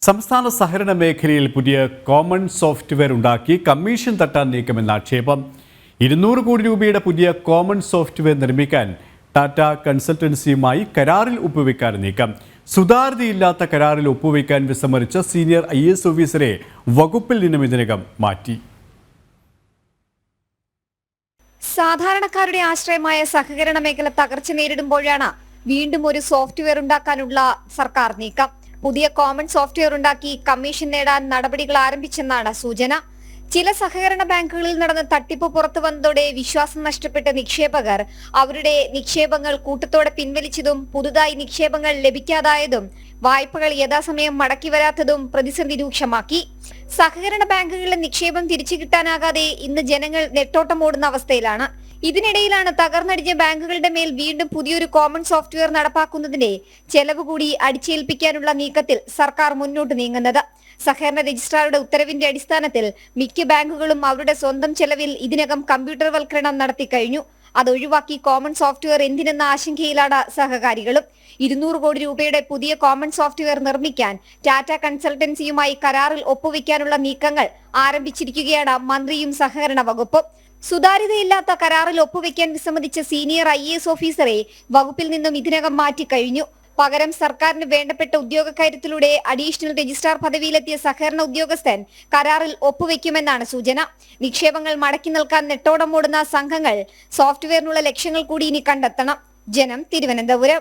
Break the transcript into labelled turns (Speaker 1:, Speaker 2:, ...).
Speaker 1: സംസ്ഥാന സഹകരണ മേഖലയിൽ പുതിയ കോമൺ സോഫ്റ്റ്വെയർ ഉണ്ടാക്കി കമ്മീഷൻ തട്ടാൻ നീക്കമെന്ന ആക്ഷേപം. 200 കോടി രൂപയുടെ പുതിയ കോമൺ സോഫ്റ്റ്വെയർ നിർമ്മിക്കാൻ ടാറ്റ കൺസൾട്ടൻസിയുമായി കരാറിൽ ഒപ്പുവെക്കാൻ നീക്കം. സുതാര്യതയില്ലാത്ത കരാറിൽ ഒപ്പുവെക്കാൻ വിസമ്മതിച്ച സീനിയർ IAS ഓഫീസറെ വകുപ്പിൽ നിന്നും ഇതിനകം മാറ്റി.
Speaker 2: സാധാരണക്കാരുടെ ആശ്രയമായ സഹകരണ മേഖല തകർച്ച നേരിടുമ്പോഴാണ് വീണ്ടും ഒരു സോഫ്റ്റ്വെയർ ഉണ്ടാക്കാനുള്ള സർക്കാർ നീക്കം. പുതിയ കോമൺ സോഫ്റ്റ്വെയർ ഉണ്ടാക്കി കമ്മീഷൻ നേടാൻ നടപടികൾ ആരംഭിച്ചെന്നാണ് സൂചന. ചില സഹകരണ ബാങ്കുകളിൽ നടന്ന തട്ടിപ്പ് പുറത്തു വന്നതോടെ വിശ്വാസം നഷ്ടപ്പെട്ട നിക്ഷേപകർ അവരുടെ നിക്ഷേപങ്ങൾ കൂട്ടത്തോടെ പിൻവലിച്ചതും പുതുതായി നിക്ഷേപങ്ങൾ ലഭിക്കാതായതും വായ്പകൾ യഥാസമയം മടക്കി വരാത്തതും പ്രതിസന്ധി രൂക്ഷമാക്കി. സഹകരണ ബാങ്കുകളിലെ നിക്ഷേപം തിരിച്ചു കിട്ടാനാകാതെ ഇന്ന് ജനങ്ങൾ നെട്ടോട്ടമോടുന്ന അവസ്ഥയിലാണ്. ഇതിനിടയിലാണ് തകർന്നടിഞ്ഞ ബാങ്കുകളുടെ മേൽ വീണ്ടും പുതിയൊരു കോമൺ സോഫ്റ്റ്വെയർ നടപ്പാക്കുന്നതിന്റെ ചെലവ് കൂടി അടിച്ചേൽപ്പിക്കാനുള്ള നീക്കത്തിൽ സർക്കാർ മുന്നോട്ട് നീങ്ങുന്നത്. സഹകരണ രജിസ്ട്രാറുടെ ഉത്തരവിന്റെ അടിസ്ഥാനത്തിൽ മിക്ക ബാങ്കുകളും അവരുടെ സ്വന്തം ചെലവിൽ ഇതിനകം കമ്പ്യൂട്ടർവൽക്കരണം നടത്തി കഴിഞ്ഞു. അതൊഴിവാക്കി കോമൺ സോഫ്റ്റ്വെയർ എന്തിനെന്ന ആശങ്കയിലാണ് സഹകാരികളും. 200 കോടി രൂപയുടെ പുതിയ കോമൺ സോഫ്റ്റ്വെയർ നിർമ്മിക്കാൻ ടാറ്റ കൺസൾട്ടൻസിയുമായി കരാറിൽ ഒപ്പുവെക്കാനുള്ള നീക്കങ്ങൾ ആരംഭിച്ചിരിക്കുകയാണ് മന്ത്രിയും സഹകരണ വകുപ്പും. സുതാര്യതയില്ലാത്ത കരാറിൽ ഒപ്പുവെക്കാൻ വിസമ്മതിച്ച സീനിയർ IAS ഓഫീസറെ വകുപ്പിൽ നിന്നും ഇതിനകം മാറ്റിക്കഴിഞ്ഞു. പകരം സർക്കാരിന് വേണ്ടപ്പെട്ട ഉദ്യോഗക്കയറ്റത്തിലൂടെ അഡീഷണൽ രജിസ്ട്രാർ പദവിയിലെത്തിയ സഹകരണ ഉദ്യോഗസ്ഥൻ കരാറിൽ ഒപ്പുവെക്കുമെന്നാണ് സൂചന. നിക്ഷേപങ്ങൾ മടക്കി നൽകാൻ നെട്ടോടമോടുന്ന സംഘങ്ങൾ സോഫ്റ്റ്വെയറിനുള്ള ലക്ഷ്യങ്ങൾ കൂടി ഇനി കണ്ടെത്തണം. ജനം, തിരുവനന്തപുരം.